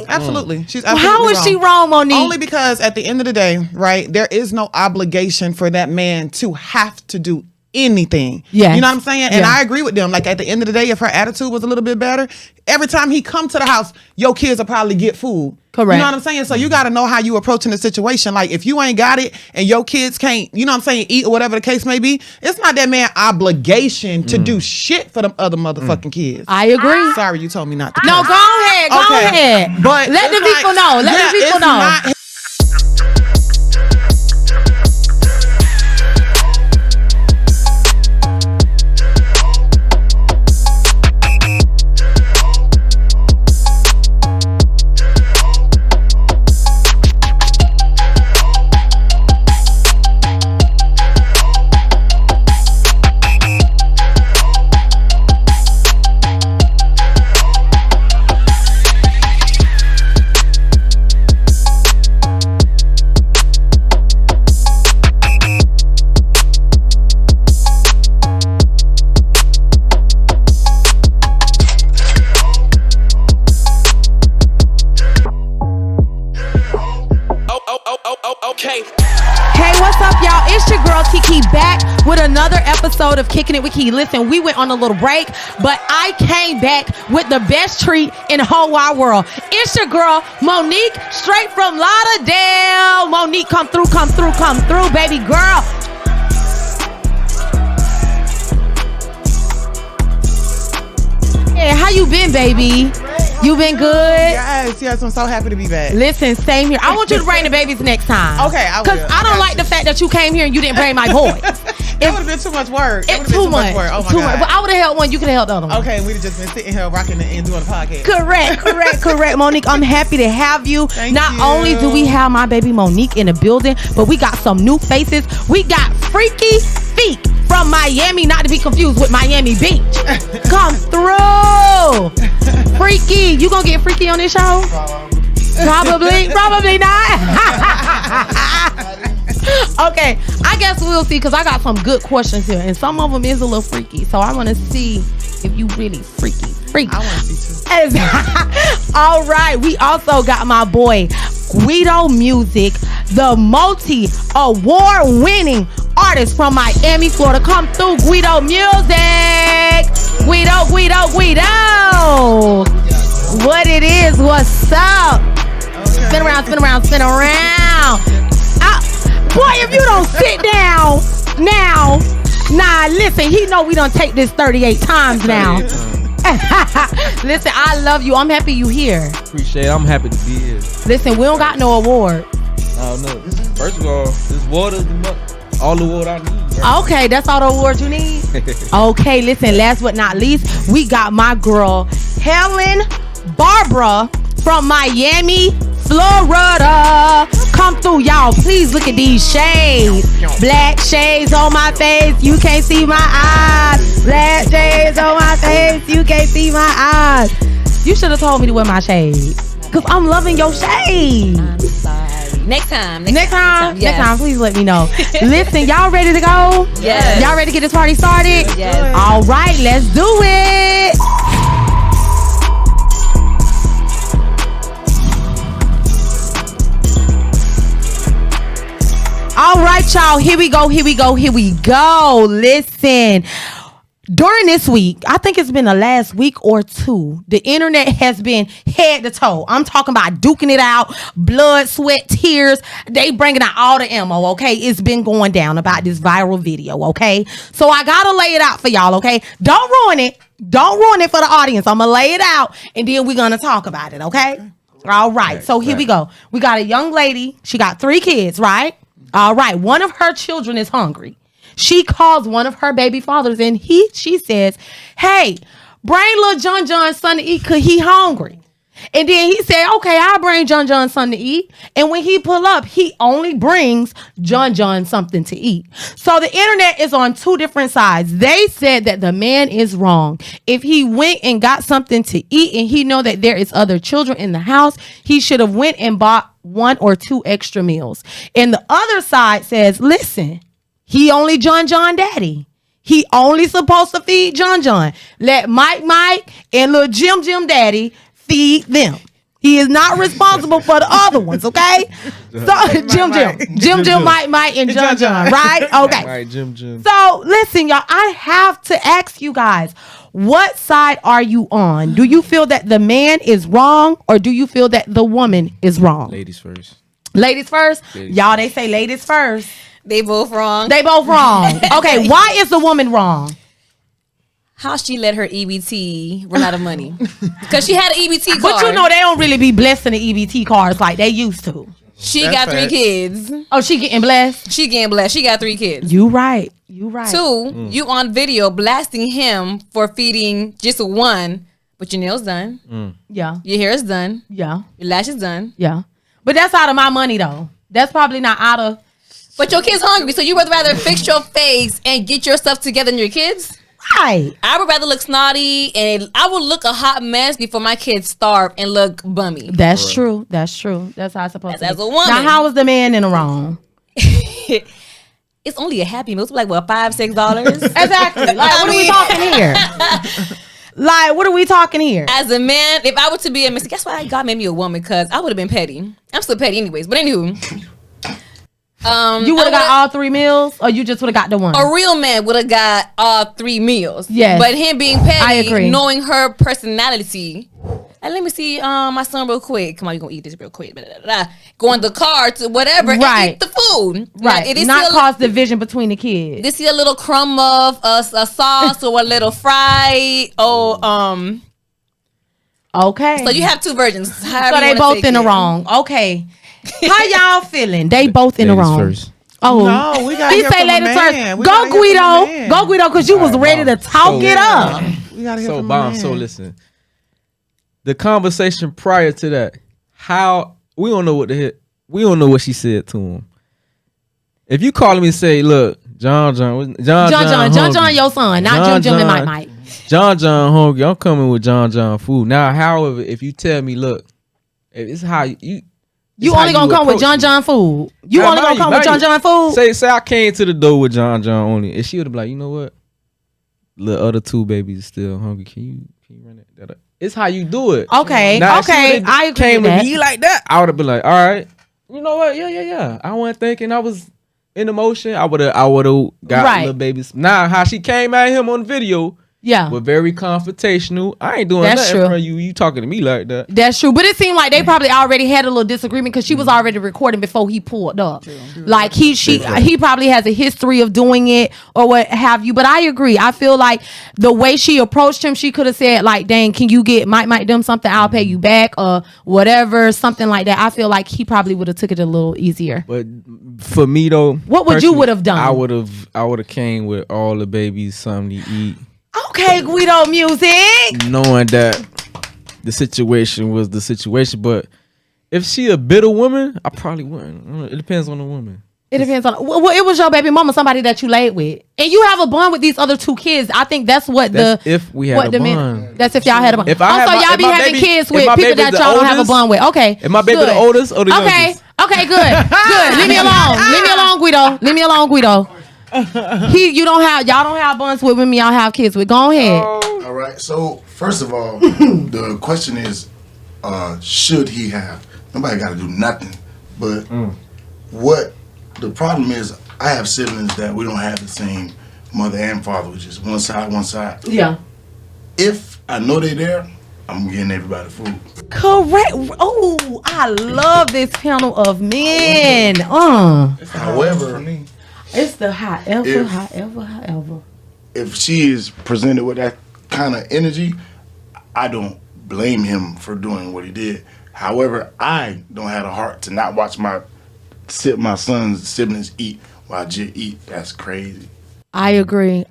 Absolutely. She's absolutely How is wrong. she wrong, Monique? Only because at the end of the day, right, there is no obligation for that man to have to do anything. Yes. You know what I'm saying? And Yeah. I agree with them. Like, at the end of the day, if her attitude was a little bit better, every time he come to the house, your kids will probably get food. Correct. You know what I'm saying? So you got to know how you approaching the situation. Like, if you ain't got it and your kids can't, you know what I'm saying, eat or whatever the case may be, it's not that man obligation to do shit for them other motherfucking kids. I agree. Sorry, you told me not to. No, curse. go ahead. Go Okay. ahead. But let the it's people like- know. Let yeah, the people it's know. not- Okay. Hey, what's up, y'all? It's your girl Kiki back with another episode of Kicking It with Kiki. Listen, we went on a little break, but I came back with the best treat in the whole wide world. It's your girl Monique, straight from Lauderdale. Monique, come through, baby girl. Hey, how you been, baby? You been good? Yes, I'm so happy to be back. Listen, same here. I want you to bring the babies next time. Okay, I will. Because I don't like the fact that you came here and you didn't bring my boys. That would have been too much work. It's too much. Work. Oh my Too God. much. But I would have held one. You could have held the other one. Okay, we'd have just been sitting here rocking and doing a podcast. Correct. Monique, I'm happy to have you. Thank Not you. only do we have my baby Monique in the building, but we got some new faces. We got Freaky Feek from Miami, not to be confused with Miami Beach. Come through. Freaky. You gonna get freaky on this show? Probably not. Okay, I guess we'll see, because I got some good questions here, and some of them is a little freaky. So I want to see if you really freaky. I want to see too. All right, we also got my boy Guido Music, the multi-award winning artist from Miami, Florida. Come through, Guido Music. Guido. What it is, what's up? Okay. Spin around. Boy, if you don't sit down now, listen, he know we done take this 38 times now. Listen, I love you. I'm happy you here. Appreciate it. I'm happy to be here. Listen, we don't got no award. I don't know. First of all, this water is all the water I need. Right? Okay, that's all the awards you need? Okay, listen, last but not least, we got my girl, Helen Barbara from Miami, Florida. Come through, y'all. Please look at these shades. Black shades on my face. You can't see my eyes. Black shades on my face. You can't see my eyes. You should have told me to wear my shades, because I'm loving your shades. I'm sorry. Next time. Next time, please let me know. Listen, y'all ready to go? Yes. Y'all ready to get this party started? Yes. All right, let's do it. All right, y'all. Here we go. Listen. During this week, I think it's been the last week or two, the internet has been head to toe. I'm talking about duking it out, blood, sweat, tears. They bringing out all the ammo, okay? It's been going down about this viral video, okay? So I gotta lay it out for y'all, okay? Don't ruin it. Don't ruin it for the audience. I'm gonna lay it out, and then we're gonna talk about it, okay? All right, so here we go. We got a young lady. She got 3 kids, right? All right, one of her children is hungry. She calls one of her baby fathers, and she says, hey, bring little John son to eat because he hungry. And then he said, okay, I'll bring John son to eat. And when he pull up, he only brings John something to eat. So the internet is on 2 different sides. They said that the man is wrong. If he went and got something to eat and he know that there is other children in the house, he should have went and bought 1 or 2 extra meals. And the other side says, listen, he only John daddy. He only supposed to feed John. Let Mike and little Jim daddy feed them. He is not responsible for the other ones, okay? So Jim, Mike, and John, right? Okay. Right, Jim. So listen, y'all, I have to ask you guys, what side are you on? Do you feel that the man is wrong, or do you feel that the woman is wrong? Ladies first. Ladies first? Y'all, they say ladies first. They both wrong. They both wrong. Okay, why is the woman wrong? How she let her EBT run out of money? Because she had an EBT card. But you know they don't really be blessing the EBT cards like they used to. She got 3 kids. Oh, she getting blessed? She getting blessed. She got 3 kids. You right. 2, you on video blasting him for feeding just 1, but your nails done. Yeah. Your hair is done. Yeah. Your lashes done. Yeah. But that's out of my money though. That's probably not out of. But your kid's hungry, so you would rather fix your face and get your stuff together than your kids? Right. I would rather look snotty, and I would look a hot mess before my kids starve and look bummy. That's true. That's how it's supposed to be. As a woman. Now, how is the man in the wrong? It's only a Happy Meal. It's like, what, $5-6? Exactly. Like, what are we talking here? Like, what are we talking here? As a man, if I were to be a Mr. Guess why God made me a woman? Because I would have been petty. I'm still petty anyways. But anywho. You would have got all 3 meals, or you just would have got the one? A real man would have got all 3 meals. Yes. But him being petty, I agree. knowing her personality. And let me see my son real quick. Come on, you gonna eat this real quick. Blah, blah, blah. Go in the car to whatever and eat the food. Right. It is not cause division between the kids. This is a little crumb of a sauce or a little fry. Okay. So you have 2 versions. So they both in the wrong. Okay. How y'all feeling? They both in the wrong. First. Oh no, we gotta he hear say from a ladies man. first. We Go gotta hear from a man. Guido, because you was ready to talk it up. We gotta hear So from a bomb. man. So listen, the conversation prior to that, how we don't know what she said to him. If you call me and say, "Look, John, hungry. your son, not Jim and Mike. John hungry. I'm coming with John food." Now, however, if you tell me, "Look, if it's how you only gonna come with John food. You only gonna come with John food. Say I came to the door with John only, and she would have been like, you know what? The other 2 babies are still hungry. Can you run that up? It's how you do it. Okay, now, okay, I agree came with with that. me like that. I would have been like, all right, you know what? Yeah. I wasn't thinking. I was in emotion. I would have got little babies. Now, how she came at him on the video. Yeah. We're very confrontational. I ain't doing That's nothing true. for you. You talking to me like that. That's true. But it seemed like they probably already had a little disagreement because she was already recording before he pulled up. Like he probably has a history of doing it or what have you. But I agree. I feel like the way she approached him, she could have said like, dang, can you get Mike them something? I'll pay you back or whatever, something like that. I feel like he probably would have took it a little easier. But for me though, what would you would have done? I would have came with all the babies something to eat. Okay, Guido music. Knowing that the situation was the situation, but if she a bitter woman, I probably wouldn't. It depends on the woman. It depends on. Well, it was your baby mama, somebody that you laid with, and you have a bond with these other 2 kids. I think that's what if we had a bond. That's if y'all had a bond. If I also, have y'all be having baby, kids with people that y'all don't have a bond with. Okay. If my baby good. the oldest or the youngest? Okay, good. Leave me alone, Guido. Leave me alone, Guido. Y'all don't have bonds with women y'all have kids with. Go ahead. All right. So first of all, the question is, should he have? Nobody got to do nothing. But what the problem is, I have siblings that we don't have the same mother and father, which is one side. Yeah. If I know they're there, I'm getting everybody food. Correct. Oh, I love this panel of men. However, it's the however. If she is presented with that kind of energy, I don't blame him for doing what he did. However, I don't have the heart to not watch my son's siblings eat while I just eat. That's crazy. I agree.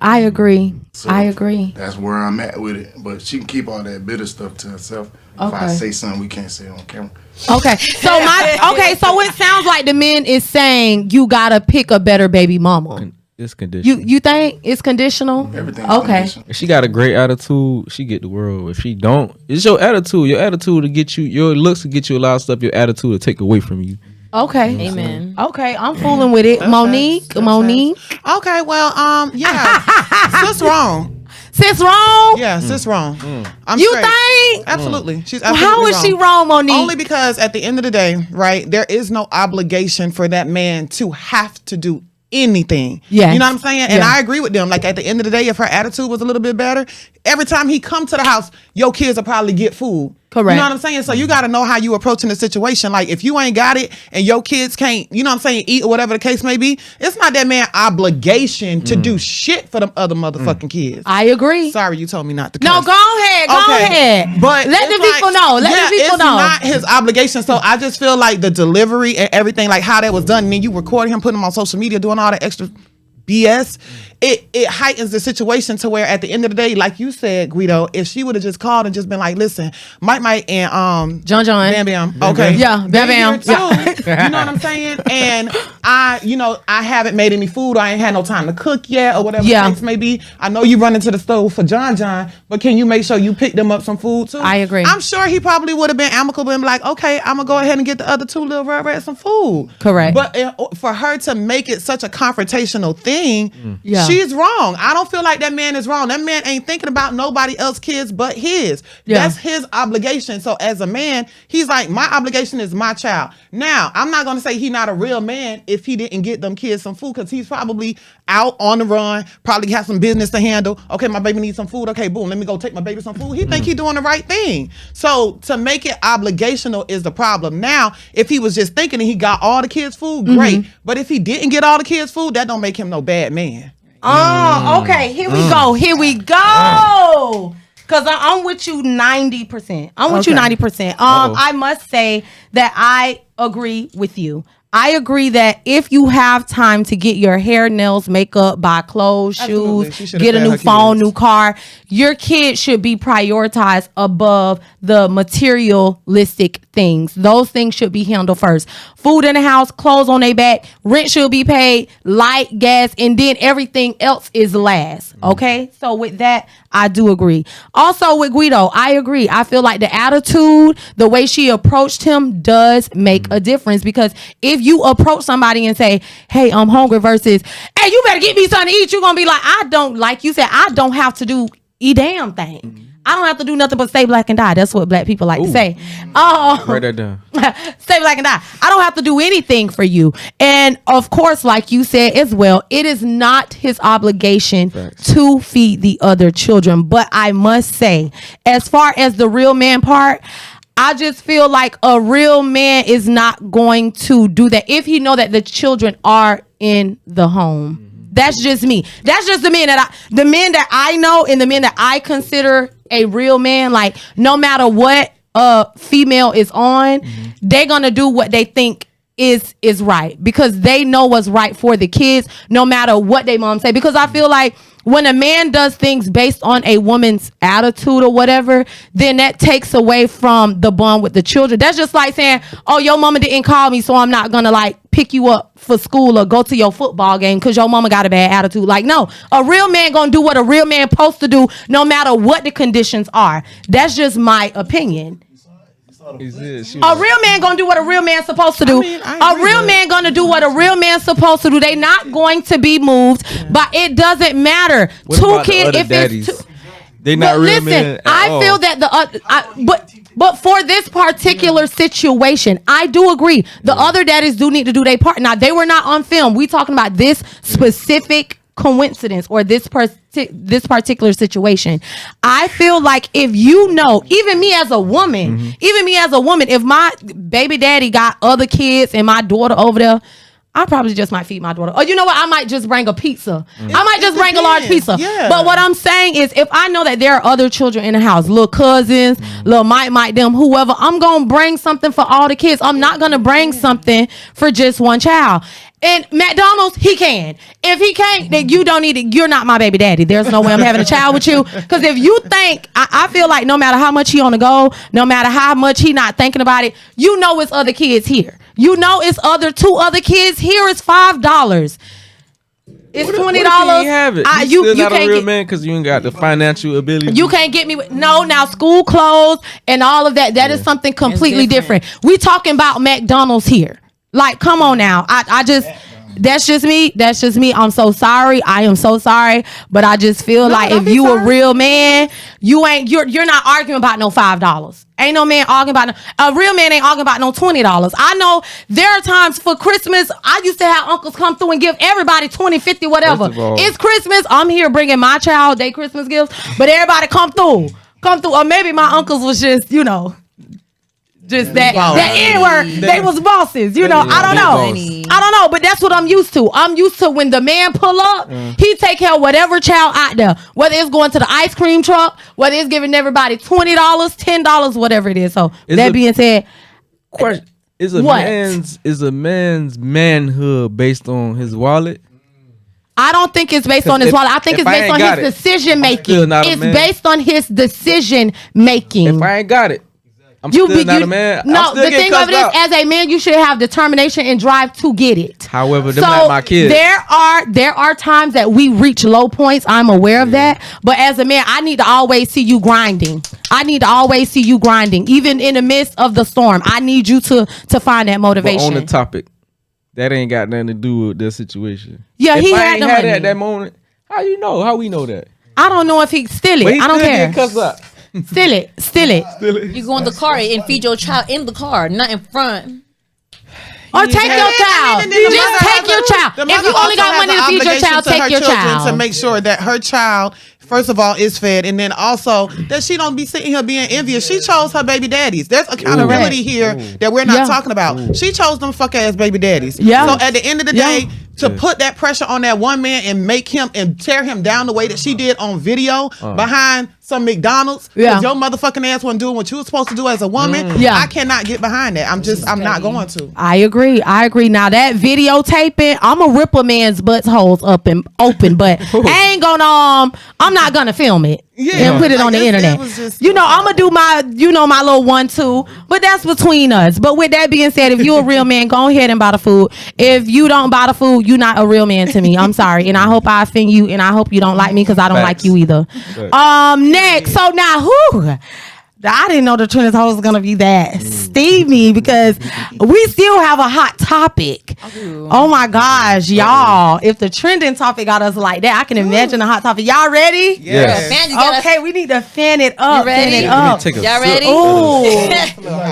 So I agree. That's where I'm at with it. But she can keep all that bitter stuff to herself. If I say something we can't say on camera. Okay. So so it sounds like the men is saying you gotta pick a better baby mama. It's conditional. You think it's conditional? Everything's okay. conditional. If she got a great attitude, she get the world. If she don't, it's your attitude. Your attitude to get you, your looks to get you a lot of stuff. Your attitude to take away from you. Okay. Amen. Okay, I'm fooling with it. Monique. Okay, well, yeah, sis wrong. Sis wrong? Yeah, sis wrong. I'm You straight. think? Absolutely. She's Well, absolutely how is she wrong, Monique? Only because at the end of the day, right, there is no obligation for that man to have to do anything. Yes. You know what I'm saying? And Yeah. I agree with them. Like at the end of the day, if her attitude was a little bit better, every time he come to the house, your kids will probably get food. Correct. You know what I'm saying? So you got to know how you approaching the situation. Like if you ain't got it and your kids can't, you know what I'm saying, eat or whatever the case may be, it's not that man obligation to do shit for them other motherfucking kids. I agree. Sorry, you told me not to. No, curse. go ahead. Go ahead. But let it's the people know. Let the people it's know. not his obligation. So I just feel like the delivery and everything, like how that was done, and then you recording him, putting him on social media, doing all the extra BS, it heightens the situation to where at the end of the day, like you said, Guido, if she would have just called and just been like, listen, Mike and John Bam Bam, okay, Yeah, Bam Bam. too, you know what I'm saying? And I haven't made any food, I ain't had no time to cook yet, or whatever Yeah. the case may be. I know you run into the stove for John, but can you make sure you pick them up some food too? I agree. I'm sure he probably would have been amicable and be like, okay, I'm gonna go ahead and get the other two little rats some food. Correct. But for her to make it such a confrontational thing, Yeah. she's wrong. I don't feel like that man is wrong. That man ain't thinking about nobody else's kids but his. Yeah. That's his obligation. So as a man, he's like, my obligation is my child. Now, I'm not gonna say he's not a real man if he didn't get them kids some food, because he's probably out on the run, probably has some business to handle. Okay, my baby needs some food. Okay, boom, let me go take my baby some food. He think he doing the right thing. So to make it obligational is the problem. Now, if he was just thinking and he got all the kids food, great. But if he didn't get all the kids food, that don't make him no bad man. Oh, okay. Here we go. Here we go. Cause I'm with you 90%. I'm with you 90%. I must say that I agree with you. I agree that if you have time to get your hair, nails, makeup, buy clothes, Absolutely. She shoes, should've get a fed new her phone, kids. new car, your kid should be prioritized above the materialistic things. Those things should be handled first. Food in the house, clothes on their back, rent should be paid, light, gas, and then everything else is last. Okay? So with that, I do agree. Also with Guido, I agree. I feel like the attitude, the way she approached him does make a difference, because if you approach somebody and say, hey, I'm hungry versus, hey, you better get me something to eat, you're going to be like, I don't, like you said, I don't have to do a damn thing. I don't have to do nothing but stay black and die. That's what black people like to say. Write that down. Stay black and die. I don't have to do anything for you. And of course, like you said as well, it is not his obligation to feed the other children. But I must say, as far as the real man part, I just feel like a real man is not going to do that if he know that the children are in the home. That's just me. That's just the men that I know, and the men that I consider a real man. Like, no matter what a female is on, they're gonna do what they think is right, because they know what's right for the kids, no matter what they mom say. Because I feel like when a man does things based on a woman's attitude or whatever, then that takes away from the bond with the children. That's just like saying, oh, your mama didn't call me, so I'm not gonna like pick you up for school or go to your football game because your mama got a bad attitude. Like, no, a real man gonna do what a real man supposed to do, no matter what the conditions are. That's just my opinion. A real man gonna do what a real man supposed to do. A real man gonna do what a real man supposed to do. They not going to be moved, but it doesn't matter. What Two about the kids, other if daddies? it's two. They not But real listen, men at I all. feel that but for this particular situation, I do agree. The other daddies do need to do their part. Now, they were not on film. We talking about this specific coincidence or this particular situation. I feel like if you know, even me as a woman, if my baby daddy got other kids and my daughter over there, I probably just might feed my daughter. Or you know what? I might just bring a pizza. I might just bring a large pizza. Yeah. But what I'm saying is, if I know that there are other children in the house, little cousins, little Mike, them, whoever, I'm going to bring something for all the kids. I'm not going to bring something for just one child. And McDonald's, he can. If he can't, then you don't need it. You're not my baby daddy. There's no way I'm having a child with you. Because if you think, I feel like no matter how much he on the go, no matter how much he not thinking about it, you know it's other kids here. You know it's two other kids here. It's $5. It's $20. What if he ain't have it? He's You still not a can't real get. man because you ain't got the financial ability. You can't get me with now school clothes and all of that. That is something completely different. We talking about McDonald's here. Like, come on now. I just That's just me. That's just me. I'm so sorry. I am so sorry. But I just feel like if you a real man, you're not arguing about no $5. Ain't no man arguing about a real man ain't arguing about no $20. I know there are times for Christmas, I used to have uncles come through and give everybody 20, 50, whatever. It's Christmas. I'm here bringing my child their Christmas gifts, but everybody come through. Or maybe my uncles was just, just that N-word. They was bosses, I don't know, but that's what I'm used to. I'm used to when the man pull up, he take care of whatever child out there, whether it's going to the ice cream truck, whether it's giving everybody $20, $10, whatever it is. So that being said, question is a man's manhood based on his wallet? I don't think it's based on his wallet. I think it's based on his decision making. It's based on his decision making. If I ain't got it, I'm still not a man. No, the thing of it is, as a man, you should have determination and drive to get it. However, them not my kids. There are times that we reach low points. I'm aware of that. But as a man, I need to always see you grinding. Even in the midst of the storm. I need you to find that motivation. But on the topic, that ain't got nothing to do with this situation. Yeah, if he I had ain't the had money. it at that moment. How you know? How we know that? I don't know if he steal But it. he I don't still care. get cussed up. Steal it. You go in the car and feed your child in the car, not in front. Or take your child. Just take your child. If you only got money to feed your child, take your child. To make sure that her child, first of all, is fed, and then also that she don't be sitting here being envious. She chose her baby daddies. There's accountability here that we're not talking about. She chose them fuck ass baby daddies. Yeah. So at the end of the day, to put that pressure on that one man and make him and tear him down the way that she did on video behind some McDonald's, because your motherfucking ass wasn't doing what you were supposed to do as a woman. I cannot get behind that. I'm not going to. I agree. Now that videotaping, I'm gonna rip a man's buttholes up and open, but I ain't gonna I'm not gonna film it. And put it on the internet. I'm gonna do my, my little 1-2, but that's between us. But with that being said, if you a real man, go ahead and buy the food. If you don't buy the food, you're not a real man to me. I'm sorry, and I hope I offend you, and I hope you don't like me because I don't like you either. Next, so now I didn't know the trending host was gonna be that steamy because we still have a hot topic. Oh my gosh, y'all! If the trending topic got us like that, I can imagine a hot topic. Y'all ready? Yes. Okay, we need to fan it up. You ready? Y'all ready? Ooh.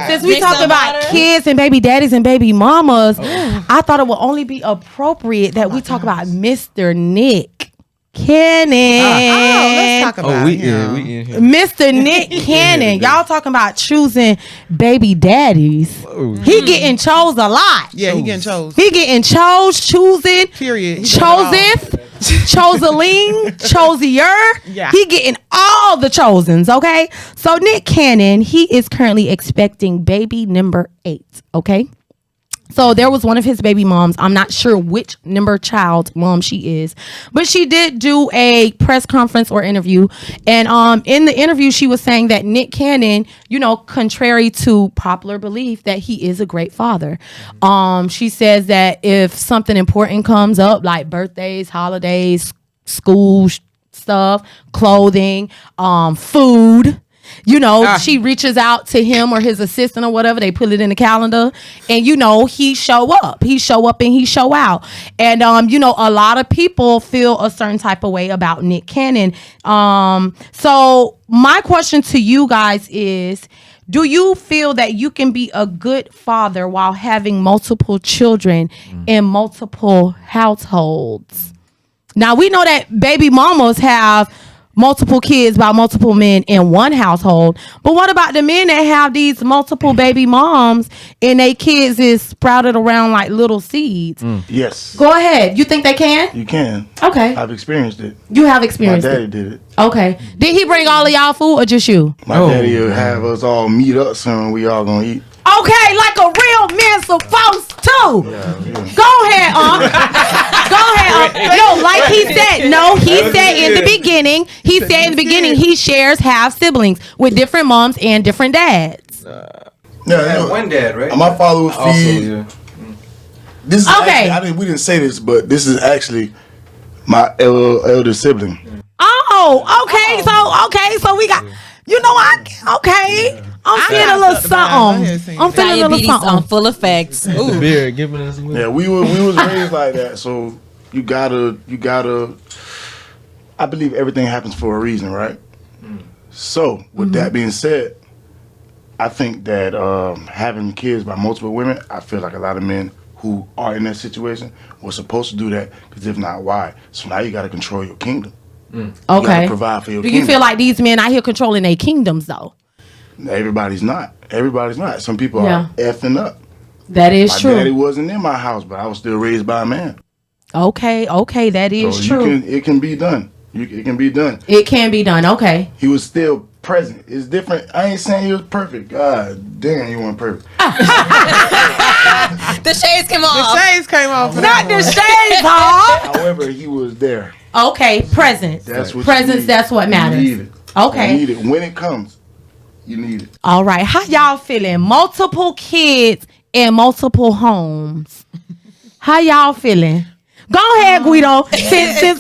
Since we talked about kids and baby daddies and baby mamas, I thought it would only be appropriate that we talk about Mr. Nick Cannon. Let's talk about him. We in here. Mr. Nick Cannon. Y'all talking about choosing baby daddies. He getting chose a lot. Yeah, he getting chose. He getting choosing. Period. Choseth, Choseline, Chosier. Yeah. He getting all the chosens, okay? So Nick Cannon, he is currently expecting baby number 8, okay? So there was one of his baby moms. I'm not sure which number child mom she is, but she did do a press conference or interview. And in the interview, she was saying that Nick Cannon, contrary to popular belief, that he is a great father. She says that if something important comes up, like birthdays, holidays, school stuff, clothing, food, she reaches out to him or his assistant or whatever. They put it in the calendar, and he show up. He show up and he show out. And a lot of people feel a certain type of way about Nick Cannon. So my question to you guys is, do you feel that you can be a good father while having multiple children in multiple households? Now we know that baby mamas have multiple kids by multiple men in one household. But what about the men that have these multiple baby moms and their kids is sprouted around like little seeds? Yes. Go ahead. You think they can? You can. Okay. I've experienced it. You have My experienced daddy it. did it. Okay. Did he bring all of y'all food or just you? My daddy will have us all meet up soon. We all gonna eat. Okay, like a real man supposed to. Yeah. Go ahead, Go ahead, No, like he said in the beginning, he shares half siblings with different moms and different dads. One dad, right? My father would feed. Also, This is Okay. actually, we didn't say this, but this is actually my elder sibling. Oh, okay. So we got, I'm feeling a little something. I'm feeling a little Diabetes on something. full effects. The beer giving us. Yeah, we was raised like that. So you gotta. I believe everything happens for a reason, right? So with that being said, I think that having kids by multiple women, I feel like a lot of men who are in that situation were supposed to do that, because if not, why? So now you got to control your kingdom. You gotta provide for your Do kingdom. you feel like these men out here controlling their kingdoms though? Everybody's not. Some people are effing up. That is My true. daddy wasn't in my house, but I was still raised by a man. Okay, that is So true. it can be done. It can be done. It can be done. Okay. He was still present. It's different. I ain't saying he was perfect. God damn, he wasn't perfect. The shades came off. The shades came off. Not the shades off. However, he was there. Okay, presence. That's what Presence. you need. That's what matters. You need it. Okay. You need it. When it comes, you need it. All right. How y'all feeling? Multiple kids in multiple homes. How y'all feeling? Go ahead, Guido. Since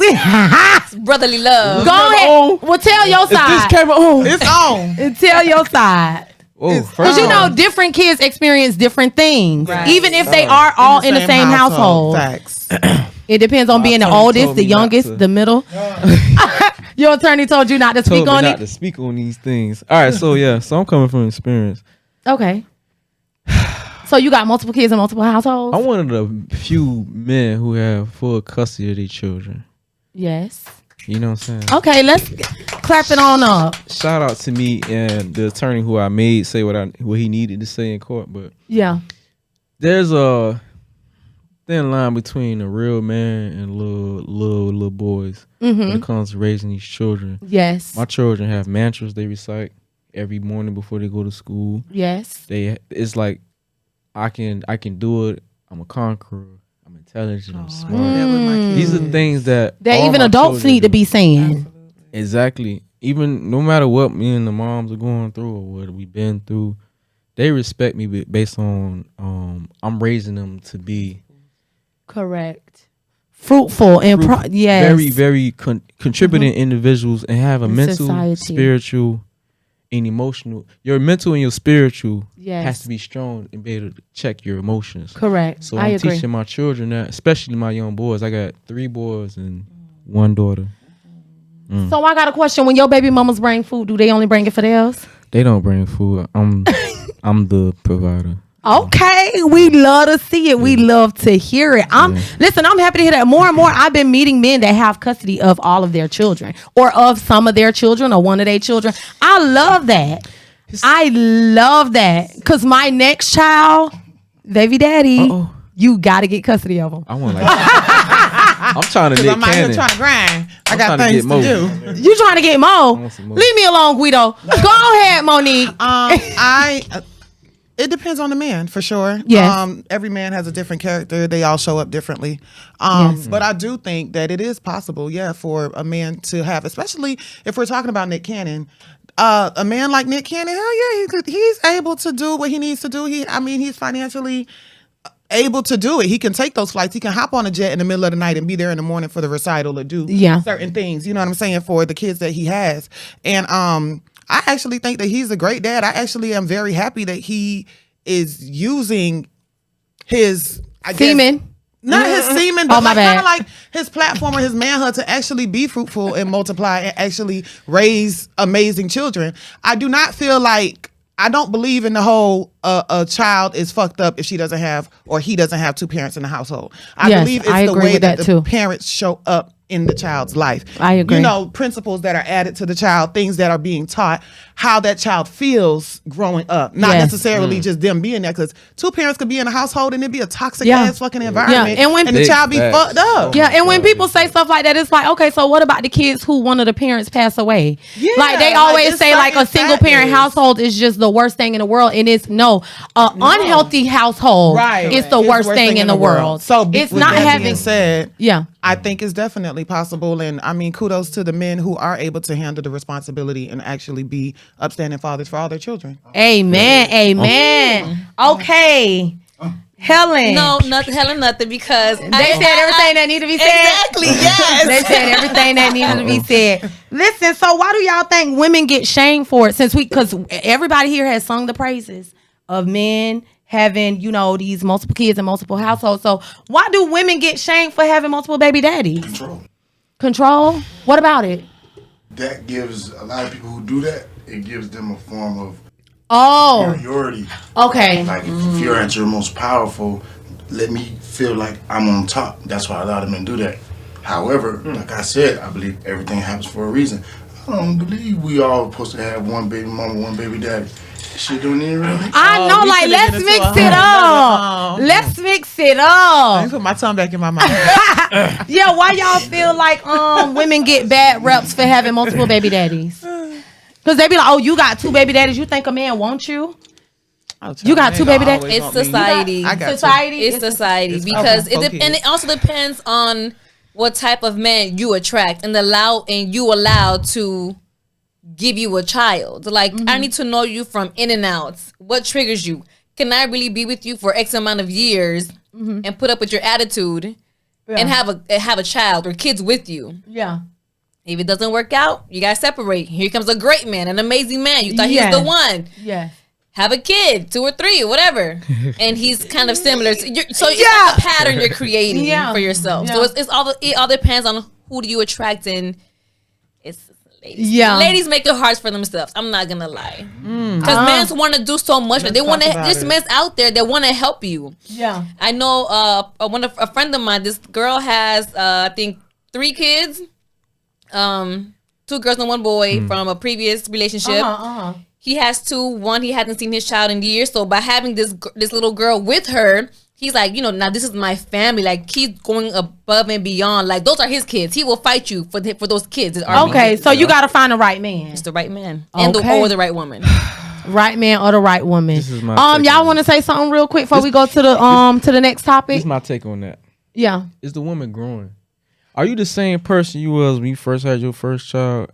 Brotherly love. go ahead. Well, tell your Is this side. camera on? It's on. And tell your side. Oh, Because you know, different kids experience different things. Right. Even if they are all in the same household. Facts. It depends on being the attorney oldest, told the me not youngest, to. the middle. Your attorney told you not to told speak me on not it? to speak on these things. All right, so I'm coming from experience. Okay. So you got multiple kids in multiple households? I'm one of the few men who have full custody of their children. Yes. You know what I'm saying? Okay, let's clap it on up. Shout out to me and the attorney who I made say what he needed to say in court. But Yeah. there's a thin line between a real man and little boys when it comes to raising these children. Yes. My children have mantras they recite every morning before they go to school. Yes. It's like I can do it. I'm a conqueror. I'm intelligent. I'm smart. These are things that all even my adults children need to do. be saying. Exactly. Even no matter what me and the moms are going through or what we've been through, they respect me based on I'm raising them to be Correct. Fruitful and yes. very, very contributing individuals and have a In mental, society. spiritual, and emotional. Your mental and your spiritual Yes. has to be strong and be able to check your emotions. Correct. So I I'm agree. teaching my children that, especially my young boys. I got 3 boys and 1 daughter. So I got a question. When your baby mamas bring food, do they only bring it for theirs? They don't bring food. I'm the provider. Okay, we love to see it. We love to hear it. Listen, I'm happy to hear that. More and more, I've been meeting men that have custody of all of their children, or of some of their children, or one of their children. I love that. I love that, because my next child, baby daddy, you got to get custody of them. I want I'm trying to I'm knit out here cannon. trying to grind. I I'm got trying to things get more. to do. You trying to get Mo? want some more. Leave me alone, Guido. Go ahead, Monique. It depends on the man, for sure. Yes. Every man has a different character. They all show up differently. Yes. But I do think that it is possible, for a man to have, especially if we're talking about Nick Cannon, a man like Nick Cannon, hell yeah, he's able to do what he needs to do. He's financially able to do it. He can take those flights. He can hop on a jet in the middle of the night and be there in the morning for the recital or do certain things. You know what I'm saying? For the kids that he has. And I actually think that he's a great dad. I actually am very happy that he is using his Semen. not his semen, but my bad. kind of like his platform or his manhood to actually be fruitful and multiply and actually raise amazing children. I do not feel like, I don't believe in the whole a child is fucked up if she doesn't have or he doesn't have 2 parents in the household. I Yes, believe it's I the agree way with that that the too. parents show up in the child's life. I agree. Principles that are added to the child, things that are being taught, how that child feels growing up. Not Yes. necessarily just them being there, because 2 parents could be in a household and it'd be a toxic ass fucking environment. And when the Big child be facts. fucked up. Yeah, and when people say stuff like that, it's like, okay, so what about the kids who one of the parents pass away? Yeah, like they like, always it's say, like a certain single parent factors. household is just the worst thing in the world, and it's unhealthy household Right. is the worst thing in the world. So it's with not that having. being said, Yeah, I think it's definitely possible. And I mean, kudos to the men who are able to handle the responsibility and actually be upstanding fathers for all their children. amen. Okay, Helen. No, nothing. Helen, nothing because They said everything that needed to be said. Exactly. Yes. They said everything that needed to be said. Listen, so why do y'all think women get shamed for it? Because everybody here has sung the praises of men having, these multiple kids in multiple households. So why do women get shamed for having multiple baby daddies? Control? What about it? That gives a lot of people who do that, it gives them a form of superiority. Okay. Like if you're at your most powerful, let me feel like I'm on top. That's why a lot of men do that. However, like I said, I believe everything happens for a reason. I don't believe we all supposed to have one baby mama, one baby daddy. Shit don't even really. I know, like let's mix it up. Let's mix it up. Let me put my tongue back in my mouth. Yeah, why y'all feel like women get bad reps for having multiple baby daddies? Because they be like, oh, you got 2 baby daddies. You think a man wants you? You got 2 baby daddies. It's society. Society. It's society because it also depends on what type of man you attract and you allow to give you a child. Like I need to know you from in and outs. What triggers you? Can I really be with you for X amount of years and put up with your attitude and have a child or kids with you? Yeah. If it doesn't work out, you guys separate. Here comes a great man, an amazing man. You thought he was the one. Yeah. Have a kid, 2 or 3, whatever, and he's kind of similar. So it's like a pattern you're creating for yourself. So it all depends on who do you attract, and it's ladies. Yeah, ladies make it hard for themselves. I'm not gonna lie, because men want to do so much, but they want to. There's men out there that want to help you. Yeah, I know. A friend of mine. This girl has, I think, 3 kids. 2 girls and 1 boy from a previous relationship. He has 2. One, he hasn't seen his child in years. So by having this little girl with her, he's like, now this is my family. Like he's going above and beyond. Like those are his kids. He will fight you for those kids. Okay, so you got to find the right man. It's the right man or the right woman. Right man or the right woman. This is my y'all want to say something real quick before we go to the next topic? This is my take on that. Yeah. Is the woman growing? Are you the same person you was when you first had your first child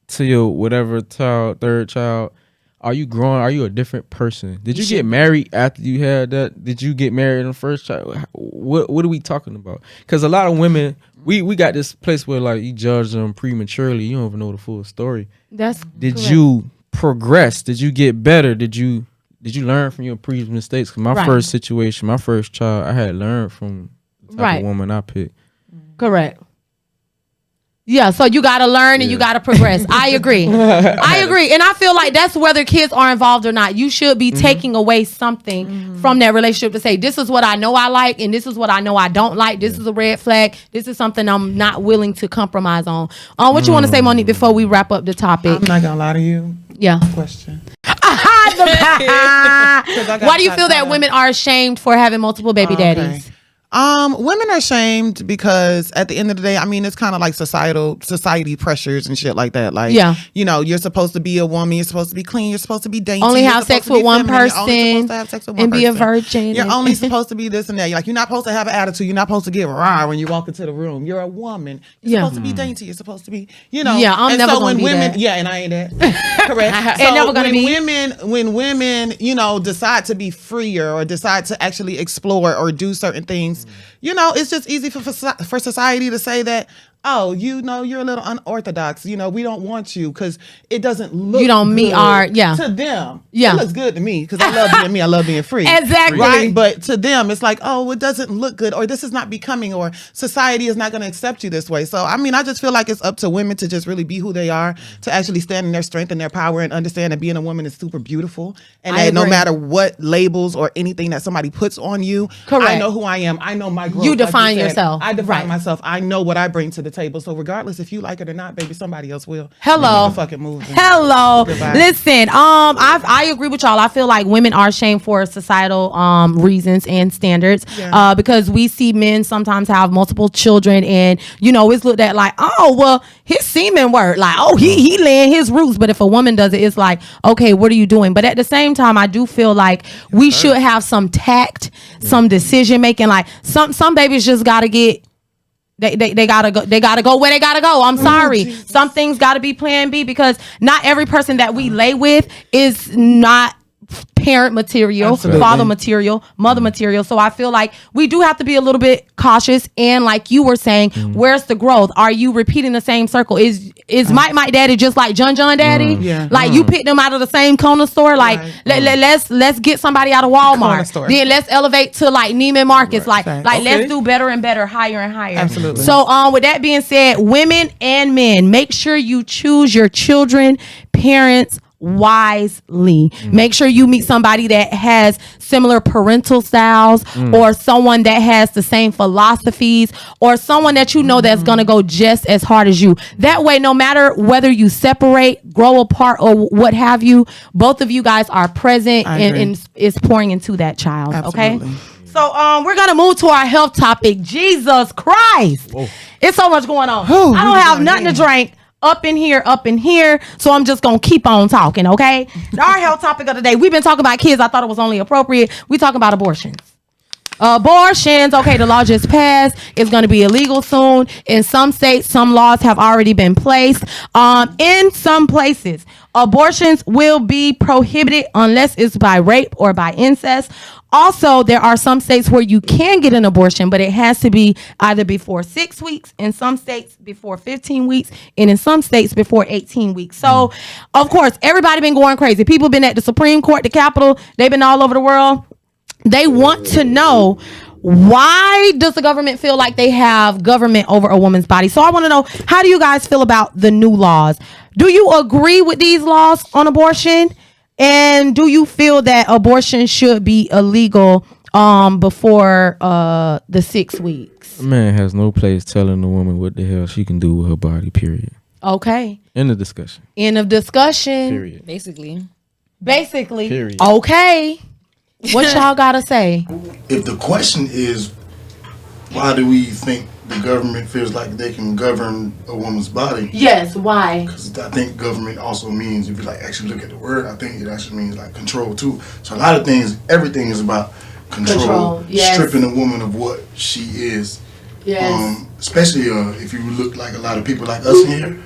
to your whatever child, 3rd child? Are you growing? Are you a different person? Did you get married after you had that? Did you get married in the first child? What are we talking about? Because a lot of women, we got this place where like you judge them prematurely. You don't even know the full story. Did correct. You progress? Did you get better? Did you learn from your previous mistakes? Because my first situation, my first child, I had learned from the type of woman I picked. Correct. Yeah, so you got to learn and you got to progress. I agree. I agree. And I feel like that's whether kids are involved or not. You should be taking away something from that relationship to say, this is what I know I like and this is what I know I don't like. This is a red flag. This is something I'm not willing to compromise on. What you want to say, Monique, before we wrap up the topic? I'm not going to lie to you. Yeah. Question. Why do you feel that women are ashamed for having multiple baby daddies? Women are shamed because at the end of the day, I mean, it's kind of like society pressures and shit like that. Like, you're supposed to be a woman, you're supposed to be clean, you're supposed to be dainty. Only have sex with one person and be a virgin. You're only supposed to be this and that. You're not supposed to have an attitude. You're not supposed to get raw when you walk into the room. You're a woman. You're supposed to be dainty. You're supposed to be, Yeah, I'm never going to be that. Yeah, and I ain't that. Correct. So never gonna be. When women, decide to be freer or decide to actually explore or do certain things, it's just easy for society to say that, oh, you're a little unorthodox. We don't want you because it doesn't look you don't meet our to them. Yeah, it looks good to me because I love being me. I love being free. Exactly. Right, but to them, it's like, oh, it doesn't look good, or this is not becoming, or society is not going to accept you this way. So, I mean, I just feel like it's up to women to just really be who they are, to actually stand in their strength and their power, and understand that being a woman is super beautiful, and that no matter what labels or anything that somebody puts on you, I know who I am. I know my growth. You define yourself. I define myself. I know what I bring to the table. So regardless if you like it or not, baby, somebody else will. Hello. Fucking move. Hello. Goodbye. Listen, I agree with y'all. I feel like women are shamed for societal reasons and standards because we see men sometimes have multiple children and it's looked at like, oh, well, his semen work. Like, oh, he laying his roots. But if a woman does it, it's like, okay, what are you doing? But at the same time, I do feel like we should have some tact, some decision making. Like some babies just gotta get. They gotta go. They gotta go where they gotta go. I'm sorry. Some things gotta be plan B because not every person that we lay with is not parent material, Absolutely. father material, mother material. So I feel like we do have to be a little bit cautious. And like you were saying, where's the growth? Are you repeating the same circle? Is Mike Daddy just like John Daddy? Yeah. Like you picked them out of the same corner store. Like let's get somebody out of Corner Walmart. store. Then let's elevate to like Neiman Marcus. Right. Like Okay. let's do better and better, higher and higher. Absolutely. So with that being said, women and men, make sure you choose your children, parents wisely. Make sure you meet somebody that has similar parental styles or someone that has the same philosophies or someone that you know that's going to go just as hard as you. That way, no matter whether you separate, grow apart or what have you, both of you guys are present and is pouring into that child. Absolutely. Okay. So we're gonna move to our health topic. Jesus Christ. Whoa. It's so much going on. I don't have nothing to drink. Up in here. So I'm just going to keep on talking, okay? Our health topic of the day, we've been talking about kids. I thought it was only appropriate. We talking about abortions. Abortions, okay, the law just passed. It's going to be illegal soon. In some states, some laws have already been placed. In some places, abortions will be prohibited unless it's by rape or by incest. Also, there are some states where you can get an abortion, but it has to be either before 6 weeks, in some states before 15 weeks, and in some states before 18 weeks. So, of course, everybody been going crazy. People been at the Supreme Court, the Capitol. They've been all over the world. They want to know, why does the government feel like they have government over a woman's body? So I want to know, how do you guys feel about the new laws? Do you agree with these laws on abortion? And do you feel that abortion should be illegal before the 6 weeks? A man has no place telling a woman what the hell she can do with her body, period. Okay. End of discussion. End of discussion. Period. Basically. Period. Okay. What y'all gotta say? If the question is, why do we think the government feels like they can govern a woman's body? Yes, why? Because I think government also means, if you like actually look at the word, I think it actually means like control too. So a lot of things, everything is about control. Yes. Stripping a woman of what she is. Yes. Especially if you look like a lot of people like us in here,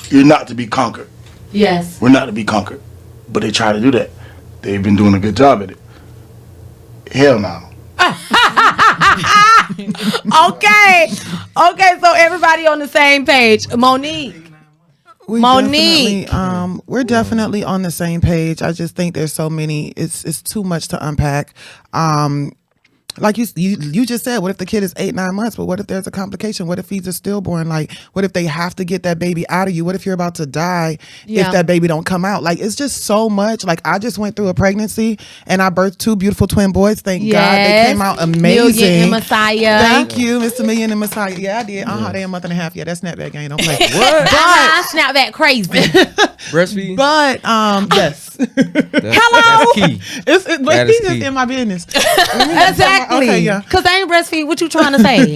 you're not to be conquered. Yes. We're not to be conquered. But they try to do that. They've been doing a good job at it. Hell no. Okay, so everybody on the same page. Monique. We're definitely on the same page. I just think there's so many. It's too much to unpack. Like you just said, what if the kid is 8-9 months? But what if there's a complication? What if he's a stillborn? Like, what if they have to get that baby out of you? What if you're about to die if that baby don't come out? Like, it's just so much. Like, I just went through a pregnancy and I birthed 2 beautiful twin boys. Thank God they came out amazing. Million and Messiah. Thank you, Mr. Million and Messiah. Yeah, I did. They a month and a half. Yeah, that snapback game. Don't play. What? I snapback crazy. Breastfeed? But yes. Hello. That's key. But That he's is just key. in my business. Exactly. Okay, yeah. Because I ain't breastfeed. What you trying to say?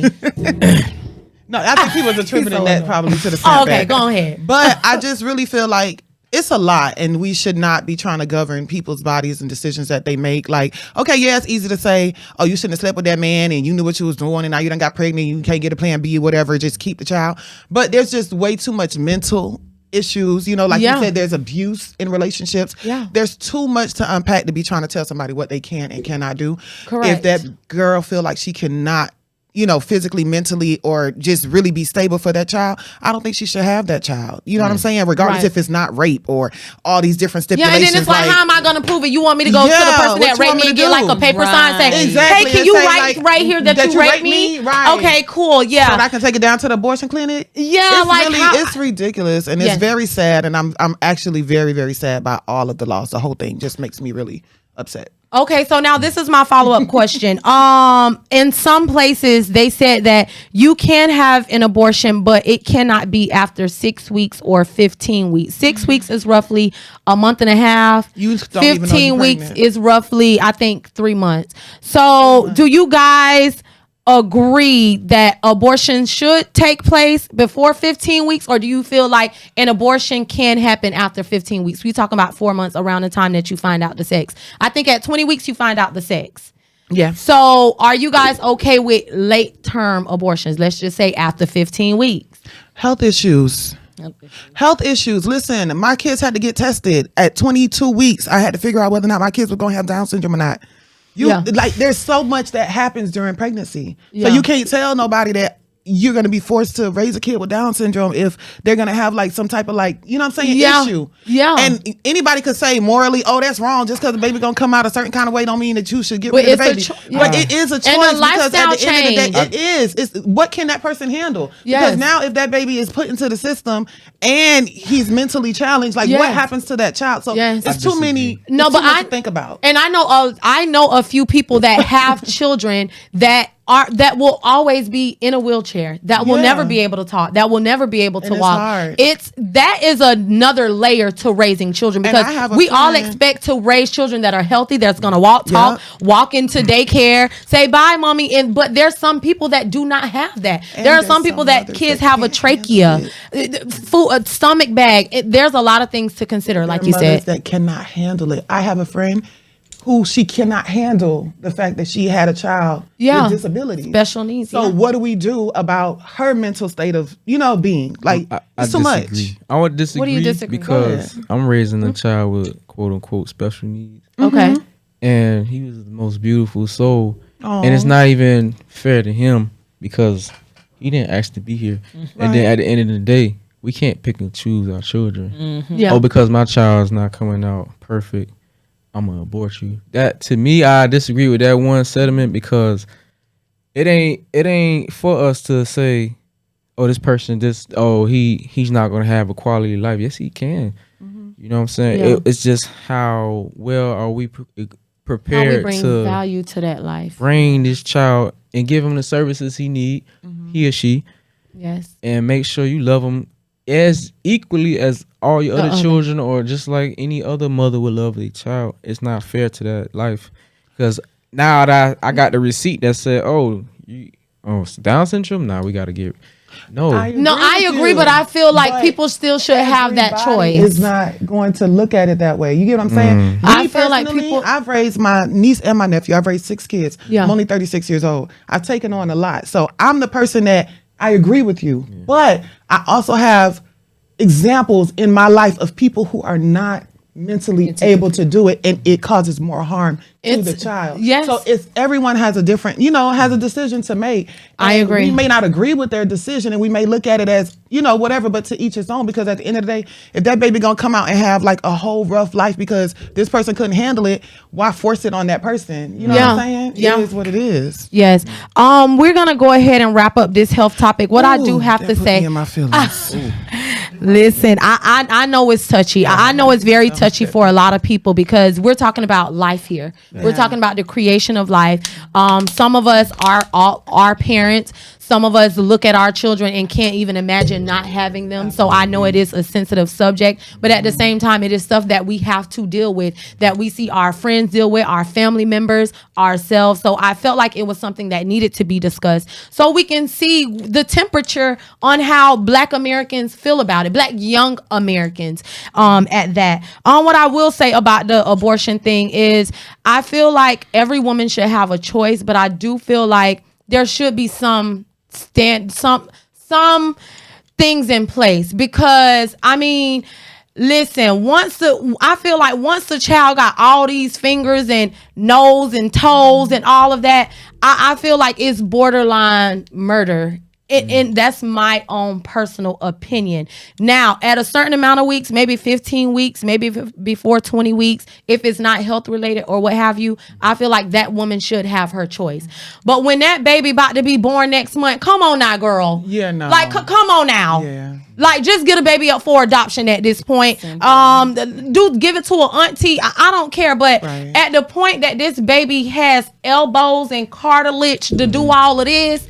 No, I think he was attributing that probably to the Oh, snapback. okay, go ahead. But I just really feel like it's a lot, and we should not be trying to govern people's bodies and decisions that they make. Like, okay, yeah, it's easy to say, oh, you shouldn't have slept with that man, and you knew what you was doing, and now you done got pregnant, you can't get a plan B or whatever, just keep the child. But there's just way too much mental issues, like you said, there's abuse in relationships. Yeah. There's too much to unpack to be trying to tell somebody what they can and cannot do. Correct. If that girl feel like she cannot, physically, mentally, or just really be stable for that child, I don't think she should have that child. You know what I'm saying? Regardless if it's not rape or all these different stipulations. Yeah, and then it's like, how am I going to prove it? You want me to go to the person that raped me and get like a paper sign saying, Exactly. hey, can you write right here that you raped me? Right. Okay, cool. Yeah. So that I can take it down to the abortion clinic? Yeah, it's ridiculous, and it's very sad, and I'm actually very, very sad by all of the laws. The whole thing just makes me really upset. Okay, so now this is my follow-up question. In some places, they said that you can have an abortion, but it cannot be after 6 weeks or 15 weeks. 6 weeks is roughly a month and a half. 15 weeks is roughly, I think, 3 months. So do you guys agree that abortion should take place before 15 weeks, or do you feel like an abortion can happen after 15 weeks? We talking about 4 months, around the time that you find out the sex. I think at 20 weeks you find out the sex. Yeah. So are you guys okay with late term abortions? Let's just say after 15 weeks. Health issues. Health issues. Listen, my kids had to get tested at 22 weeks. I had to figure out whether or not my kids were going to have Down syndrome or not. Like, there's so much that happens during pregnancy. So you can't tell nobody that you're going to be forced to raise a kid with Down syndrome if they're going to have like some type of like, you know what I'm saying, issue. Yeah. And anybody could say morally, oh, that's wrong. Just because the baby going to come out a certain kind of way don't mean that you should get rid of the baby. But it is a choice because at the end of the day, it's what can that person handle? Because now if that baby is put into the system and he's mentally challenged, like what happens to that child? So it's too many to think about. And I know a few people that have children that will always be in a wheelchair, that will never be able to talk, that will never be able to walk. That is another layer to raising children, because we all expect to raise children that are healthy, that's gonna walk, talk, walk into daycare, say bye, mommy. But there's some people that do not have that. There are some people that kids have a trachea, a stomach bag. There's a lot of things to consider, like you said, that cannot handle it. I have a friend who she cannot handle the fact that she had a child with disabilities, special needs. So what do we do about her mental state of, being? Like, it's too much. I would disagree. What do you disagree? Because I'm raising a child with quote unquote special needs. Okay. And he was the most beautiful soul. And it's not even fair to him because he didn't ask to be here. And then at the end of the day, we can't pick and choose our children. Oh, because my child's not coming out perfect, I'm gonna abort you. That, to me, I disagree with that one sentiment, because it ain't for us to say, oh, this person he's not gonna have a quality life. Yes, he can. You know what I'm saying? It's just how well are we prepared how we bring to value to that life, bring this child and give him the services he need, he or she. Yes. And make sure you love him as equally as all your other children, or just like any other mother would love a child. It's not fair to that life, because now that I got the receipt that said, Down syndrome, we got to get I agree, but I feel like people still should have that choice. Is not going to look at it that way. You get what I'm saying? I feel like people. I've raised my niece and my nephew. I've raised 6 kids. I'm only 36 years old. I've taken on a lot, so I'm the person that I agree with you, but I also have examples in my life of people who are not mentally able to do it, and it causes more harm to the child. Yes. So everyone has a different, has a decision to make. I agree. We may not agree with their decision, and we may look at it as, whatever, but to each his own, because at the end of the day, if that baby gonna come out and have like a whole rough life because this person couldn't handle it, why force it on that person? You know what I'm saying? It is what it is. Yes. We're gonna go ahead and wrap up this health topic. What I do have to say. Me in my feelings. Listen, I know it's touchy. I know it's very touchy for a lot of people, because we're talking about life here. We're talking about the creation of life. Some of us are parents. Some of us look at our children and can't even imagine not having them. So I know it is a sensitive subject, but at the same time, it is stuff that we have to deal with, that we see our friends deal with, our family members, ourselves. So I felt like it was something that needed to be discussed, so we can see the temperature on how Black Americans feel about it, Black young Americans at that. What I will say about the abortion thing is, I feel like every woman should have a choice, but I do feel like there should be some things in place, because listen, I feel like once the child got all these fingers and nose and toes and all of that, I feel like it's borderline murder. And that's my own personal opinion. Now, at a certain amount of weeks, maybe 15 weeks, maybe before 20 weeks, if it's not health related or what have you, I feel like that woman should have her choice. But when that baby about to be born next month, come on now, girl. Yeah, no. Like, come on now. Yeah. Like, just get a baby up for adoption at this point. Give it to an auntie. I don't care. But at the point that this baby has elbows and cartilage to do all of this,